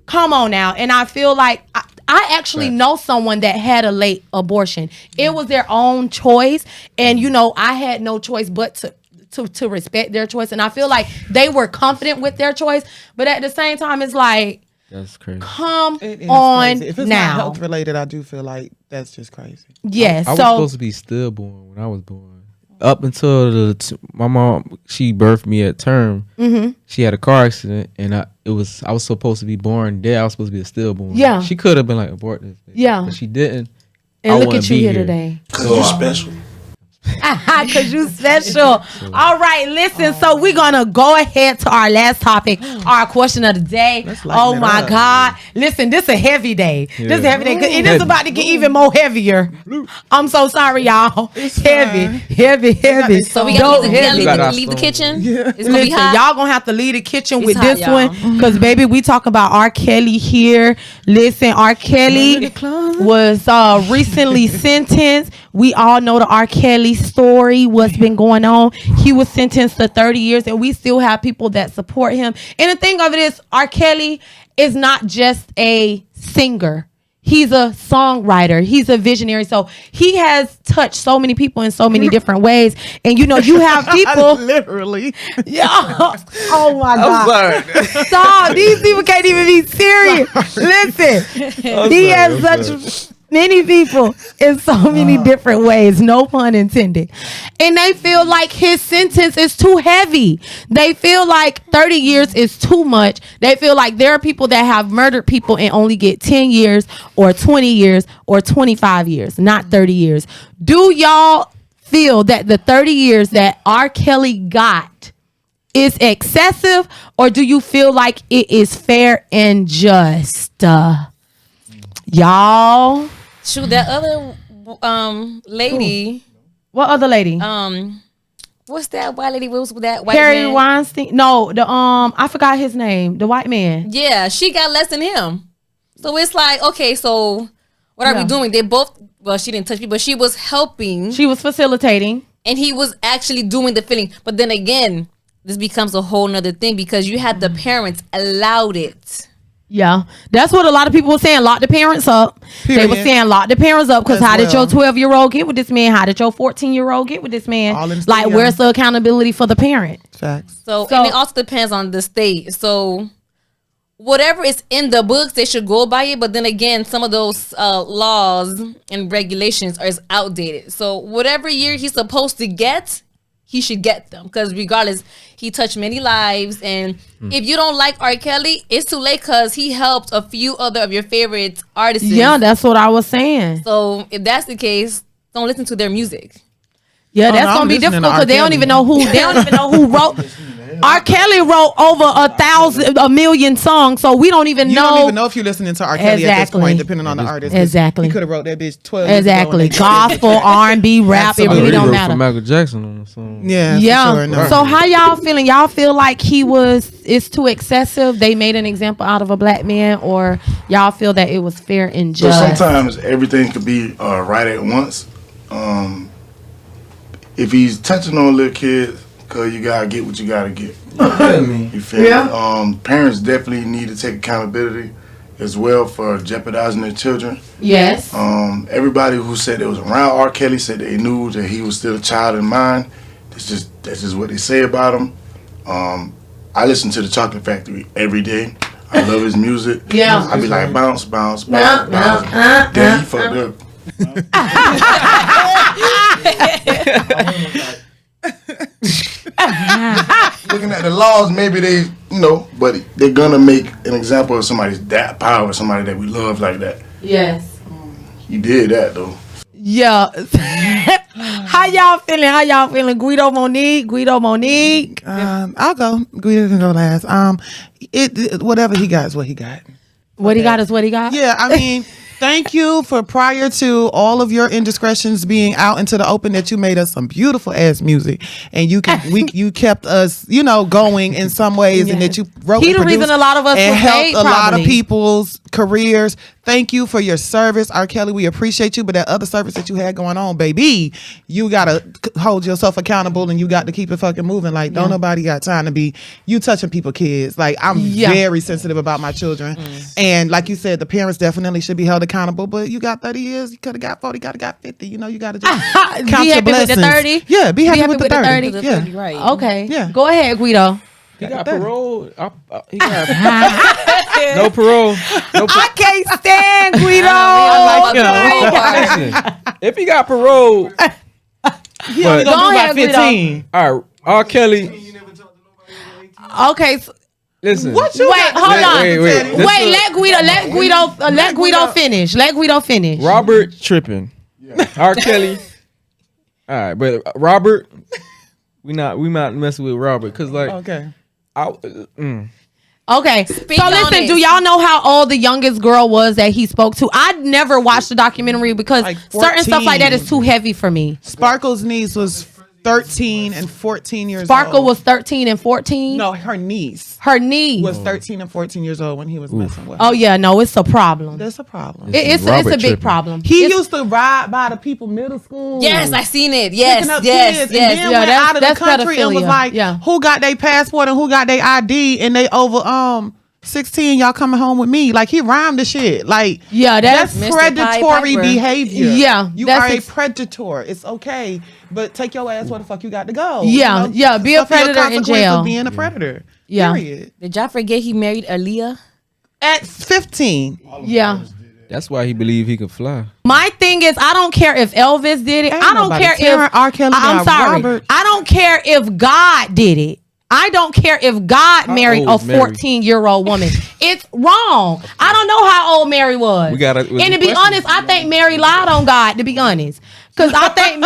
come on now. And I feel like I actually know someone that had a late abortion. It was their own choice. And, I had no choice but to respect their choice. And I feel like they were confident with their choice. But at the same time, it's like, that's crazy. Come on crazy. If it's now. not health related, I do feel like that's just crazy. Yes. I was supposed to be stillborn when I was born. Up until my mom, she birthed me at term. She had a car accident, and I was supposed to be born dead. I was supposed to be a stillborn. Yeah. She could have been like, abort this baby. Yeah. But she didn't. And look wanna at you be here today. Cause you're special. Cause you special. All right, listen. So we're gonna go ahead to our last topic, our question of the day. lighten Oh it my up. God! Listen, this a heavy day. This is a heavy day. It is Heavy. about to get even more heavier. I'm so sorry, y'all. Heavy. So we Dope got heavy. to leave the kitchen. It's gonna be Listen, hot. y'all gonna have to leave the kitchen It's with hot, this y'all. one, cause baby, we talking about R. Kelly here. Listen, R. Kelly was recently sentenced. We all know the R. Kelly story, what's been going on. He was sentenced to 30 years, and we still have people that support him. And the thing of it is, R. Kelly is not just a singer. He's a songwriter. He's a visionary. So he has touched so many people in so many different ways. And you know, you have people. Literally. Yeah. Oh my God. Sorry. Stop. These people can't even be serious. Listen, he has such many people in so many different ways. No pun intended. And they feel like his sentence is too heavy. They feel like 30 years is too much. They feel like there are people that have murdered people and only get 10 years or 20 years or 25 years, not 30 years. Do y'all feel that the 30 years that R. Kelly got is excessive, or do you feel like it is fair and just? Y'all. Shoot, that other lady. What other lady? What's that white lady? What was that white Harry man? Weinstein. No, the I forgot his name. The white man. Yeah, she got less than him. So it's like, okay, so what are we doing? They both. Well, she didn't touch me, but she was helping, She was facilitating. and he was actually doing the filling. But then again, this becomes a whole nother thing because you had the parents allowed it. Yeah, that's what a lot of people were saying. Lock the parents up. They were Period. saying lock the parents up because As how did your well. 12-year-old get with this man? How did your 14-year-old get with this man? All in the Like, studio. where's the accountability for the parent? Facts. So, So- and it also depends on the state. So whatever is in the books, they should go by it. But then again, some of those laws and regulations are outdated. So whatever year he's supposed to get, he should get them. Because regardless, he touched many lives. And if you don't like R. Kelly, it's too late because he helped a few other of your favorite artists. Yeah, that's what I was saying. So if that's the case, don't listen to their music. Yeah, Oh, that's no, I'm gonna be listening to difficult R. because they don't Kelly. even know who. They don't even know who wrote. R. Kelly wrote over 1,000,000 songs, so we don't even You know. don't even know if you're listening to R. Kelly at this Exactly. point, depending on the artist. 'cause Exactly. He could have wrote that bitch 12 years ago Exactly. and they- Gospel, R&B, rap, it Absolutely. really He don't wrote matter. for Michael Jackson on the song. Yeah, Yeah. for sure. No. So how y'all feeling? Y'all feel like it's too excessive? They made an example out of a black man, or y'all feel that it was fair and So just? sometimes everything could be right at once. If he's touching on little kids, cause you gotta get what you gotta get. You feel me? Parents definitely need to take accountability as well for jeopardizing their children. Yes. Everybody who said they was around R. Kelly said they knew that he was still a child in mind. That's just what they say about him. I listen to the Chocolate Factory every day. I love his music. Yeah. I be like bounce, bounce, bounce, bounce. Then he fucked up. Looking at the laws, maybe they, but they're gonna make an example of somebody's that power, somebody that we love like that. Yes. He did that though. Yeah. How y'all feeling? Guido Monique. I'll go. Guido can go last. Whatever he got is what he got. What he got is what he got? Yeah, I mean, thank you for prior to all of your indiscretions being out into the open that you made us some beautiful ass music and you kept us, going in some ways and that you wrote He and the produced reason a lot of us and was helped made, a lot of probably. people's careers. Thank you for your service, R. Kelly. We appreciate you, but that other service that you had going on, baby, you gotta hold yourself accountable and you got to keep it fucking moving. Like, don't nobody got time to be you touching people kids. Like, I'm very sensitive about my children, and like you said, the parents definitely should be held accountable. But you got 30 years, you could have got 40, could have got 50. You got to just count Be your happy with blessings. the 30? Yeah, be happy with the 30. That's Yeah. right. Okay. Yeah. Go ahead, Guido. He got parole. He got no parole. No I can't stand Guido. Listen, if he got parole, He only But- gonna Go do ahead, about Guido. 15. all right, R. Kelly. Okay. Listen, What you Wait, got to hold say? on. Wait. Wait, let Guido finish. Let Guido finish. Robert tripping. R. Kelly. All right, but Robert, we not messing with Robert because like Okay. Okay, so listen, do y'all know how old the youngest girl was that he spoke to? I'd never watched the documentary because Like certain stuff like that 14. is too heavy for me. Sparkle's niece was 13 and 14 years old. Sparkle was 13 and 14? No, her niece Her niece was 13 and 14 years old when he was messing with her. Oh, yeah, no, it's a problem. That's a problem. It's Robert a big tripping. problem. He It's- used to ride by the people middle school. Yes, I seen it. Picking Yes, up yes, kids, yes. and then Yeah, went that's- out of the that's country and was pedophilia. like, Yeah. who got their passport and who got their ID, and they over 16, y'all coming home with me. Like, he rhymed the shit. Like, Yeah, that's Mr. predatory Pied Piper. behavior. Yeah, You that's are a ex- predator. It's okay, but take your ass where the fuck you got to go. Yeah, yeah, be a Suffer your predator in consequence jail. of being a predator. Yeah. Period. Did y'all forget he married Aaliyah? At 15. Yeah. That's why he believed he could fly. My thing is, I don't care if Elvis did it. Ain't I don't nobody care tearing if R. Kelly I'm down. sorry. Robert. I don't care if God did it. I don't care if God married a old is Mary? 14-year-old woman. It's wrong. I don't know how old Mary was. We gotta- and to be honest, I think Mary lied on God, to be honest. Because I think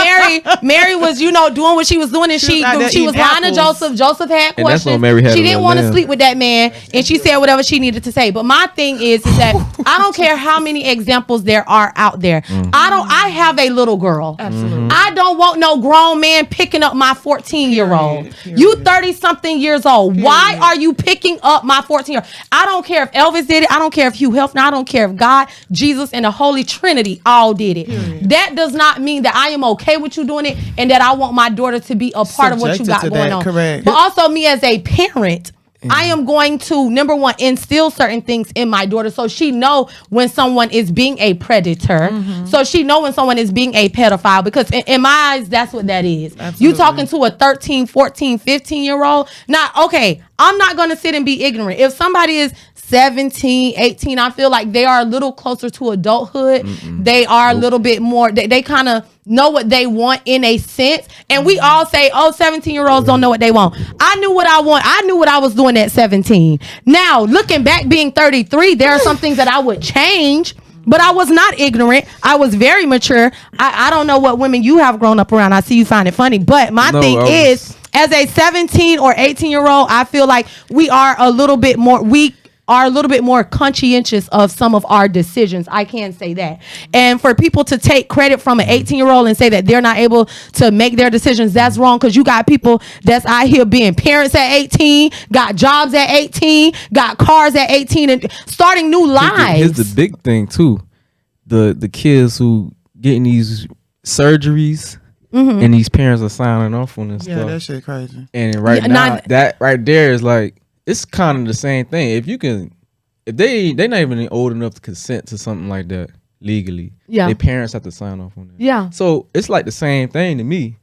Mary was, doing what she was doing, and She was out there she was eating lying to apples. Joseph. Joseph had And that's questions. when Mary had She a didn't little want to lamb. sleep with that man, and she said whatever she needed to say. But my thing is that I don't care how many examples there are out there. I have a little girl. Absolutely. I don't want no grown man picking up my 14-year-old. Period. You 30-something years old. Why are you picking up my 14-year-old? I don't care if Elvis did it. I don't care if Hugh Hefner. I don't care if God, Jesus, and the Holy Trinity all did it. That does not mean that I am okay with you doing it and that I want my daughter to be a part of what you Subjected got to going that, on. correct. But also me as a parent, I am going to, number one, instill certain things in my daughter so she know when someone is being a predator. So she know when someone is being a pedophile, because in my eyes, that's what that is. Absolutely. You talking to a 13, 14, 15-year-old. Now, okay, I'm not going to sit and be ignorant. If somebody is 17, 18, I feel like they are a little closer to adulthood. They are a little bit more, they kind of know what they want in a sense. And we all say, 17-year-olds don't know what they want. I knew what I want. I knew what I was doing at 17. Now, looking back, being 33, there are some things that I would change. But I was not ignorant. I was very mature. I don't know what women you have grown up around. I see you find it funny. But my No, thing I was- is, as a 17 or 18-year-old, I feel like we are a little bit more conscientious of some of our decisions. I can say that. And for people to take credit from an 18-year-old and say that they're not able to make their decisions, that's wrong, because you got people that's out here being parents at 18, got jobs at 18, got cars at 18, and starting new lives. Here's the big thing too: the kids who getting these surgeries and these parents are signing off on this Yeah, stuff. that shit crazy. And right Yeah, now, not- that right there is like, it's kind of the same thing. If they're not even old enough to consent to something like that legally, Yeah. their parents have to sign off on it. Yeah. So it's like the same thing to me.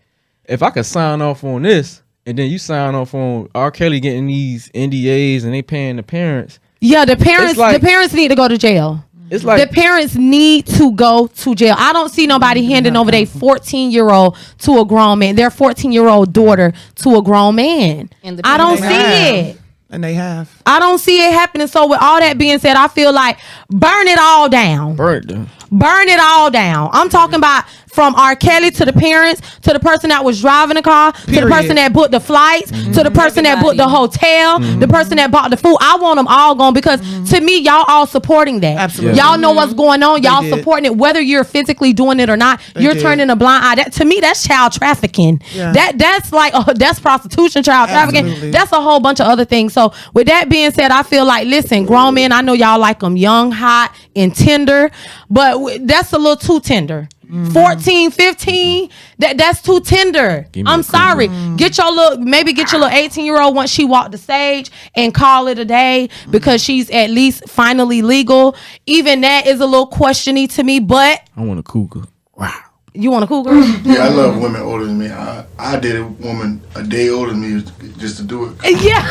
If I could sign off on this, and then you sign off on R. Kelly getting these NDAs and they paying the parents, Yeah, the parents like- the parents need to go to jail. it's like The parents need to go to jail. I don't see nobody handing over their 14-year-old to a grown man, their 14-year-old daughter to a grown man. And the I don't parents see have. it. And they have. I don't see it happening. So with all that being said, I feel like burn it all down. burnt them. Burn it all down. I'm talking about from R. Kelly to the parents, to the person that was driving the car, to the Period. person that booked the flights, to the person that booked the hotel, the person that bought the food. I want them all gone, because to me, y'all all supporting that. Absolutely. Y'all know what's going on. Y'all did. supporting it, whether you're physically doing it or not. You're did. turning a blind eye. That, to me, that's child trafficking. Yeah. That's like that's prostitution, child trafficking. Absolutely. That's a whole bunch of other things. So with that being said, I feel like, listen, grown men, I know y'all like them young, hot, and tender, but that's a little too tender. 14, 15, that's too tender. Give me I'm a sorry. Get your little 18-year-old once she walked the stage and call it a day, because she's at least finally legal. Even that is a little questiony to me, but I want a cougar. Wow. you want a cougar? Yeah, I love women older than me. I did a woman a day older than me just to do it. Yeah.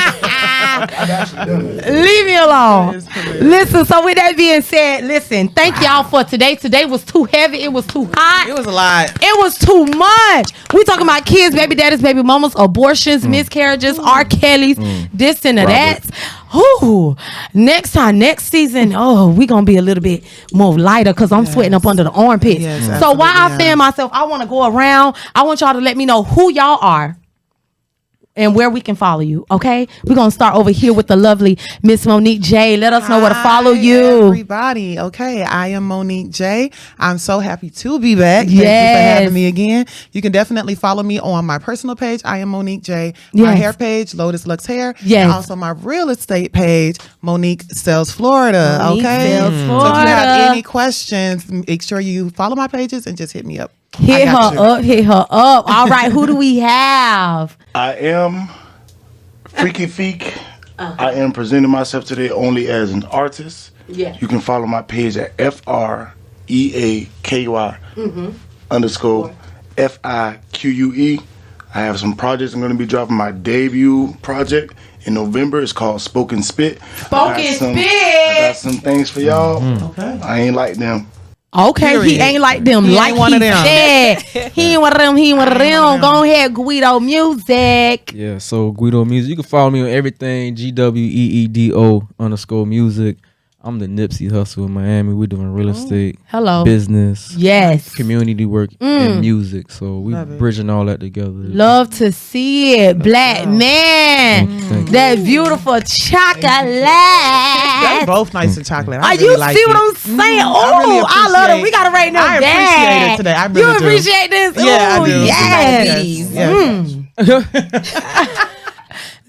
I've actually done it. Leave me alone. That is hilarious. Listen, so with that being said, listen, thank y'all for today. Today was too heavy. It was too hot. It was a lot. It was too much. We talking about kids, baby daddies, baby mamas, abortions, miscarriages, R. Kelly's, this and Robert. that. Whew. Next season, we gonna be a little bit more lighter because I'm sweating up under the armpits. Yes, so while I absolutely, fan myself, I want to go around. I want y'all to let me know who y'all are and where we can follow you. Okay, we're gonna start over here with the lovely Miss Monique J. Let us know where to follow you. Everybody. Okay, I am Monique J. I'm so happy to be back. Thank you for Yes. having me again. You can definitely follow me on my personal page. I am Monique J. My Yes. hair page, Lotus Lux Hair. Yes. And also my real estate page, Monique Sells Florida. Monique okay. Sells So if you Florida. have any questions, make sure you follow my pages and just hit me up. Hit I got her up. All right, who do we have? I am Freaky Feek. I am presenting myself today only as an artist. Yeah. You can follow my page at FREAKY underscore FIQUE. I have some projects. I'm going to be dropping my debut project in November. It's called Spoken Spit. I got some things for y'all. Okay. I ain't like them. Okay, Period. he ain't like them. He like ain't one of them. said. He ain't one of them. He ain't one of them. Go ahead, Guido Music. Yeah, so Guido Music. You can follow me on everything, GWEEDO_music. I'm the Nipsey Hustle in Miami. We're doing real estate, Hello. business, Yes. community work, and music. So we Love it. bridging all that together. Love to see it. Black man. Thank you. That beautiful chocolate. They're both nice and chocolate. I Are really you like see it. what I'm saying? I Oh, really I love it. We appreciate- got to rate them I down. appreciate it today. I really You do. appreciate this? Yeah, Ooh, I do. Yes. Yes.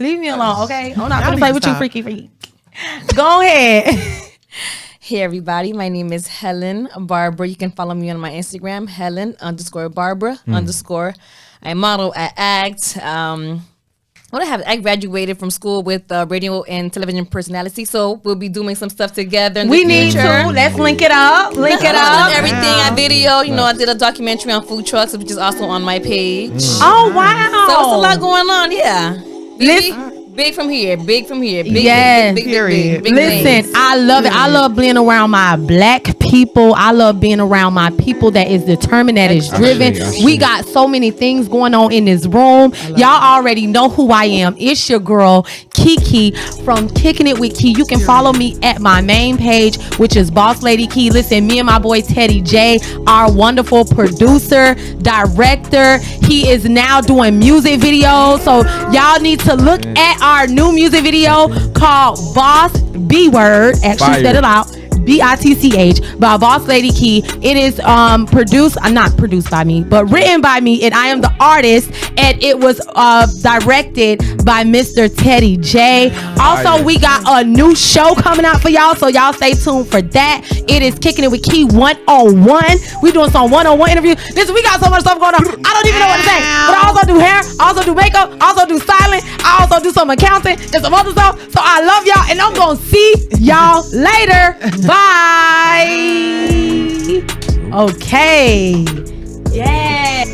Leave me alone, okay? I'm not Y'all going to need play to with you, stop. freaky. Go ahead. Hey everybody, my name is Helen Barbara. You can follow me on my Instagram, Helen_Barbara_. I model, I act. I graduated from school with radio and television personality, so we'll be doing some stuff together in We the need future. to. Let's link it up. Link it up. Everything I video, I did a documentary on food trucks, which is also on my page. Oh, wow. So it's a lot going on, yeah. Listen- Big from here. Big, Yes. big, Period. big Listen, things. I love it. I love being around my black people. I love being around my people that is determined, that is driven. We got so many things going on in this room. Y'all already know who I am. It's your girl, Kiki from Kicking It with Key. You can follow me at my main page, which is Boss Lady Key. Listen, me and my boy Teddy J, our wonderful producer, director. He is now doing music videos. So y'all need to look at our new music video called Boss B Word. Actually, Fire. set it out. BITCH by Boss Lady Key. It is not produced by me, but written by me, and I am the artist. And it was directed by Mr. Teddy J. Also, we got a new show coming out for y'all, so y'all stay tuned for that. It is Kicking It with Key 101. We doing some 101 interviews. Listen, we got so much stuff going on. I don't even know what to say, but I also do hair, I also do makeup, I also do styling, I also do some accounting and some other stuff. So I love y'all, and I'm gonna see y'all later. Bye. Okay. Yeah.